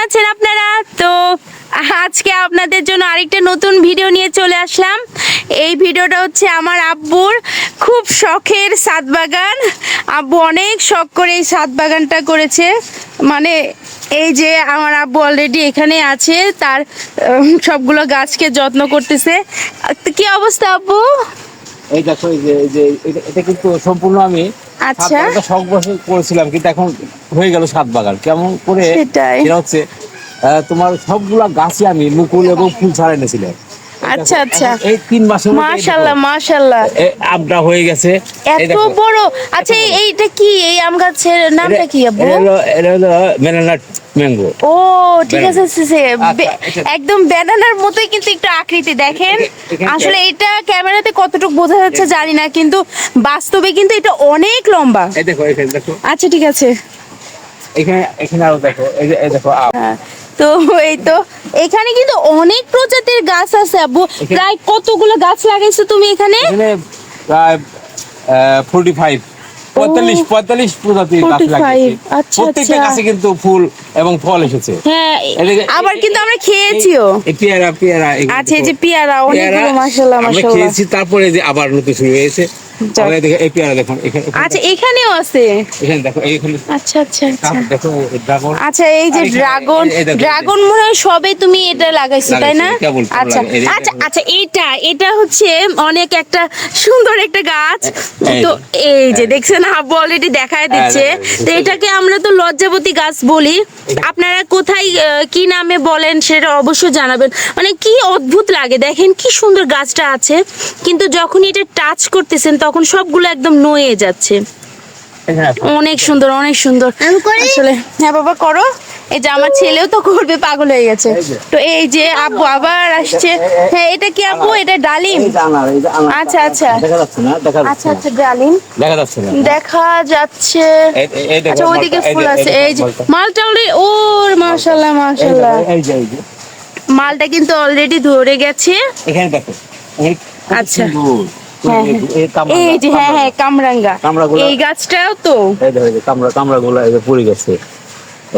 আছেন আপনারা? তো আজকে আপনাদের জন্য আরেকটা নতুন ভিডিও নিয়ে চলে আসলাম। এই ভিডিওটা হচ্ছে আমার আব্বুর খুব শখের ছাদ বাগান। আব্বু অনেক শখ করে এই ছাদ বাগানটা করেছে। মানে এই যে আমার আব্বু অলরেডি এখানে আছে, তার সবগুলো গাছকে যত্ন করতেছে। কি অবস্থা আব্বু? এই দেখো এটা কিন্তু সম্পূর্ণ আমি আচ্ছা, শখ বসে করেছিলাম, কিন্তু এখন হয়ে গেল ছাদ বাগান। কেমন করে সেটাই। এটা হচ্ছে তোমার সবগুলা গাছে আমি মুকুল এবং ফুল ছাড়া এনেছিলাম। আচ্ছা আচ্ছা, এই 3 মাসের মধ্যে মাশাআল্লাহ মাশাআল্লাহ, আমটা হয়ে গেছে এত বড়। আচ্ছা এইটা কি, এই আম গাছের নামটা কি আব্বু? এটা হলো ব্যানানা ম্যাঙ্গো। ও ঠিক আছে, একদম ব্যানানার মতোই কিন্তু একটু আকৃতি দেখেন। আসলে এটা ক্যামেরাতে কতটুকু বোঝা যাচ্ছে জানি না, কিন্তু বাস্তবে কিন্তু এটা অনেক লম্বা। এই দেখো এখানে দেখো, আচ্ছা ঠিক আছে, এখানে আরো দেখো, এই দেখো আম। হ্যাঁ, তো এই তো এখানে কিন্তু অনেক প্রজাতির গাছ আছে আব্বু। প্রায় কতগুলো গাছ লাগাইছো তুমি এখানে? এখানে প্রায় 45 প্রজাতির গাছ লাগিয়েছি। প্রত্যেকটা গাছে কিন্তু ফুল এবং ফল এসেছে। হ্যাঁ, আবার কিন্তু আমরা খেয়েছিও। পেয়ারা আচ্ছা, এই যে পেয়ারা অনেকগুলো, মাশাআল্লাহ আমরা মাশাআল্লাহ খেয়েছি, তারপরে যে আবার নতুন শুরু হয়েছে। এই পেয়ারা দেখুন এখানে। আচ্ছা এখানেও আছে। এখানে দেখো, এইখানে আচ্ছা আচ্ছা আচ্ছা, দেখো ড্রাগন। আচ্ছা এই যে ড্রাগন মনে হয় সবে তুমি এটা লাগাইছো তাই না? আচ্ছা আচ্ছা আচ্ছা, এটা হচ্ছে অনেক একটা সুন্দর একটা গাছ। তো এই যে দেখছেন আব্বু অলরেডি দেখায় দিচ্ছে। তো এটাকে আমরা তো লজ্জাবতী গাছ বলি। আপনারা কোথায় কি নামে বলেন সেটা অবশ্যই জানাবেন। মানে কি অদ্ভুত লাগে, দেখেন কি সুন্দর গাছটা আছে, কিন্তু যখন এটা টাচ করতেছেন তখন সবগুলো একদম নয়ে যাচ্ছে। অনেক সুন্দর অনেক সুন্দর আসলে। হ্যাঁ বাবা করো, এই যে আমার ছেলেও তো করবে, পাগল হয়ে গেছে। তো এই যে আব্বু আবার আসছে। হ্যাঁ এটা কি আব্বু? এটা ডালিম? আচ্ছা আচ্ছা আচ্ছা আচ্ছা, ডালিম দেখা যাচ্ছে না, দেখা যাচ্ছে। আচ্ছা ওইদিকে ফুল আছে। এই যে মালটা অলরেডি, ও মাশাআল্লাহ মাশাআল্লাহ, মালটা কিন্তু অলরেডি ধরে গেছে। এখানে দেখো। আচ্ছা এই যে হ্যাঁ হ্যাঁ, কামরাঙ্গা, এই গাছটাও তো কামড়াগুলো পড়ে গেছে।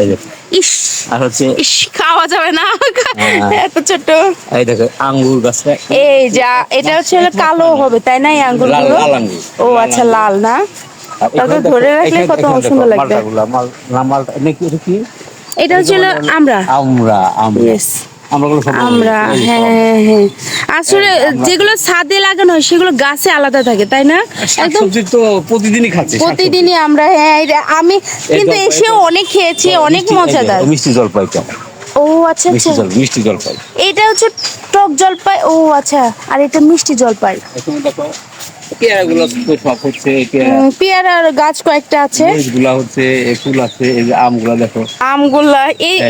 এই যে ইস, আর হচ্ছে ইস, খাওয়া যাবে না এত ছোট। এই দেখো আঙ্গুর গাছটা, এই যা, এটা হচ্ছে কালো হবে তাই না এই আঙ্গুরগুলো? ও আচ্ছা লাল না, তাকে ধরে রাখলে কত সুন্দর লাগবে। এটা হচ্ছে আমরা ইয়েস আমরা, হ্যাঁ হ্যাঁ। আসলে যেগুলো ছাদে লাগানো হয় সেগুলো গাছে আলাদা থাকে তাই না? একদম তো প্রতিদিনই খাচ্ছি, প্রতিদিনই আমরা। হ্যাঁ আমি কিন্তু এসেও অনেক খেয়েছি, অনেক মজাদার। মিষ্টি জলপাইটা, ও আচ্ছা আচ্ছা, মিষ্টি জলপাই। এটা হচ্ছে টক জলপাই। ও আচ্ছা, আর এটা মিষ্টি জলপাই। পেয়ারাগুলো সব হচ্ছে, পেয়ারার গাছ কয়েকটা আছে, এগুলা হচ্ছে ফুল আছে। এই যে আমগুলা দেখো, আমগুলা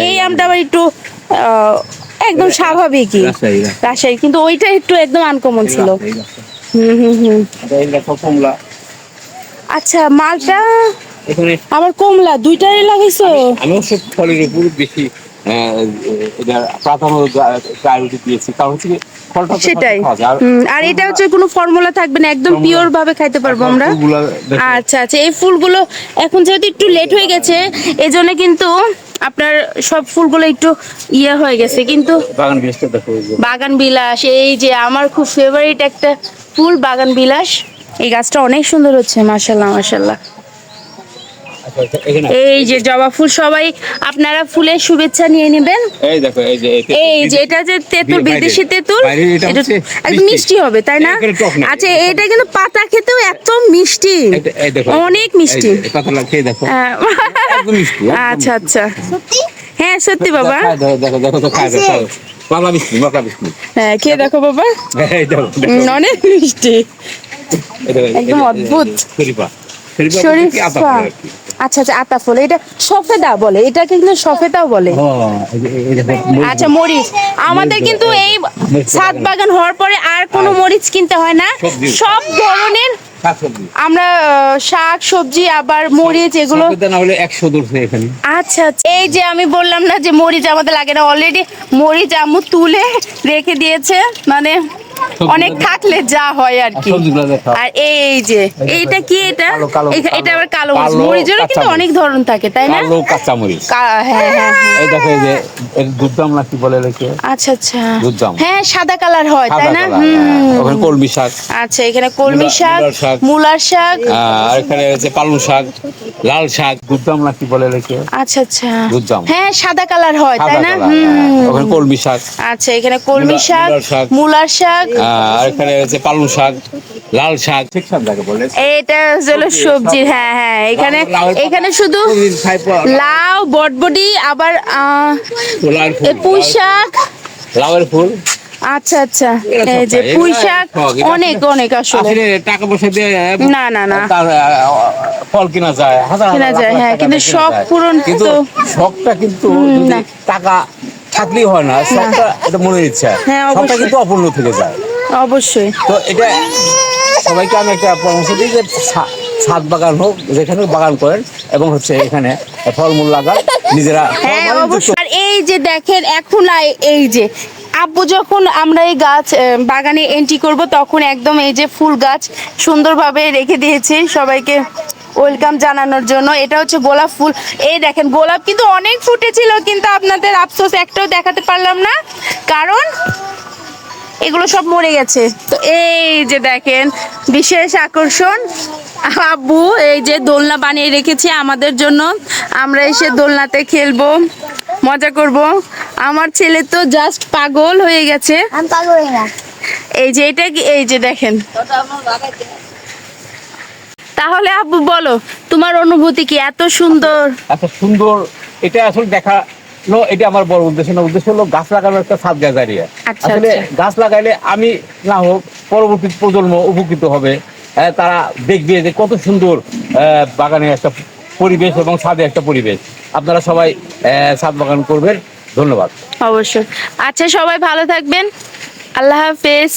এই আমটা আবার একটু একদম স্বাভাবিকই রাজশাহী, কিন্তু ওইটা একটু একদম আনকমন ছিল। কমলা। আচ্ছা মালটা আবার কমলা, দুইটারই লাগাইছো? আমি অবশ্য ফলের উপর বেশি প্রাধান্য দিয়েছি, কারণ হচ্ছে সেটাই। আর এটা হচ্ছে কোনো ফর্মুলা থাকবে না, একদম পিওর ভাবে খাইতে পারবো আমরা। আচ্ছা আচ্ছা, এই ফুলগুলো এখন যেহেতু একটু লেট হয়ে গেছে, এজন্য কিন্তু আপনার সব ফুলগুলো একটু ইয়ে হয়ে গেছে, কিন্তু বাগান বিলাস, এই যে আমার খুব ফেভারিট একটা ফুল বাগান বিলাস, এই গাছটা অনেক সুন্দর হচ্ছে মাশাআল্লাহ মাশাআল্লাহ। এই যে জবা ফুল, সবাই আপনারা ফুলের শুভেচ্ছা নিয়ে নেবেন। এই দেখো এই যে এটা যে তেঁতুল, বিদেশি তেঁতুল, এটা একদম মিষ্টি হবে তাই না? আচ্ছা এটা কিন্তু পাতা খেতেও এত মিষ্টি, অনেক মিষ্টি। আচ্ছা আচ্ছা, হ্যাঁ সত্যি বাবা, হ্যাঁ খেয়ে দেখো বাবা, অনেক মিষ্টি, একদম অদ্ভুত। শরীফা, আচ্ছা আচ্ছা, আতা ফুল, এটা সফেদা বলে, এটা কিন্তু সফেদাও বলে। আচ্ছা মরিচ, আমাদের কিন্তু এই ছাদ বাগান হওয়ার পরে আর কোনো মরিচ কিনতে হয় না, সব ধরনের আমরা শাক সবজি আবার মরিচ এগুলো। আচ্ছা আচ্ছা, এই যে আমি বললাম না যে মরিচ আমাদের লাগে না, অলরেডি মরিচ আম্মু তুলে রেখে দিয়েছে, মানে অনেক থাকলে যা হয় আর কি। সবজিগুলো দেখো। আর এই যে এইটা কি, এটা কালো, এটা আবার কালো মরিচ। কালো মরিচেরও কিন্তু কাঁচা অনেক ধরন থাকে তাই না? কালো কাঁচামরিচ। হ্যাঁ হ্যাঁ হ্যাঁ। এই দেখো, এই যে এর দুধদাম না কি বলে রেখে, আচ্ছা আচ্ছা। দুধদাম। হ্যাঁ সাদা কালার হয় তাই না? ওখানে কলমি শাক। আচ্ছা এখানে কলমি শাক, মূলার শাক, আর এখানে হচ্ছে পালং শাক, লাল শাক, দুধদাম না কি বলে রেখে। আচ্ছা আচ্ছা। দুধদাম। হ্যাঁ সাদা কালার হয় তাই না? ওখানে কলমি শাক। আচ্ছা এখানে কলমি শাক, মূলার শাক, আর এখানে হচ্ছে পালং শাক, লাল শাক, ঠিক শাক যাকে বলে। এটা হলো সবজি। হ্যাঁ হ্যাঁ এখানে এখানে শুধু লাউ, বটবটি, আবার পুঁই শাক, লাউয়ের ফুল। আচ্ছা আচ্ছা। এই যে পুঁই শাক, অনেক অনেক আসলে টাকা পয়সা দিয়ে না না না তার ফল কিনা যায়, কেনা যায়। হ্যাঁ কিন্তু শখ পূরণ কিন্তু তো শখটা কিন্তু যদি টাকা থাকলেই হয় না, শখটা এটা মনের ইচ্ছা, হ্যাঁ, শখটা অবশ্যই। কিন্তু অপূর্ণ থেকে যায়। অবশ্যই। তো এটা সবাইকে আমি একটা পরামর্শ দিই যে ছাদ বাগান হোক, যেখানে বাগান করেন, এবং হচ্ছে এখানে ফলমূল লাগান নিজেরা। হ্যাঁ অবশ্যই। আর এই যে দেখেন এখন এই যে আব্বু যখন আমরা এই গাছ বাগানে এন্ট্রি করব তখন একদম এই যে ফুল গাছ সুন্দরভাবে রেখে দিয়েছে সবাইকে ওয়েলকাম জানানোর জন্য। এটা হচ্ছে গোলাপ ফুল। এই দেখেন গোলাপ কিন্তু অনেক ফুটেছিল, কিন্তু আপনাদের আফসোস একটাও দেখাতে পারলাম না, কারণ এগুলো সব মরে গেছে। তো এই যে দেখেন বিশেষ আকর্ষণ, আব্বু এই যে দোলনা বানিয়ে রেখেছে আমাদের জন্য। আমরা এসে দোলনাতে খেলবো, মজা করব। আমার ছেলে তো জাস্ট পাগল হয়ে গেছে। আমি পাগল হয়ে না। এই যে এটা কি, এই যে দেখেন। তাহলে আব্বু বলো তোমার অনুভূতি কি? এত সুন্দর, এত সুন্দর, এটা আসলে দেখা এটা আমার বড় উদ্দেশ্য না। উদ্দেশ্য হলো গাছ লাগানোর একটা সাবজারিয়া। আচ্ছা, আসলে আচ্ছা। গাছ লাগাইলে আমি না হোক, পরবর্তী প্রজন্ম উপকৃত হবে। তারা দেখবে যে কত সুন্দর বাগানে একটা পরিবেশ এবং ছাদে একটা পরিবেশ। আপনারা সবাই ছাদ বাগান করবেন। ধন্যবাদ। অবশ্যই। আচ্ছা সবাই ভালো থাকবেন, আল্লাহ হাফেজ।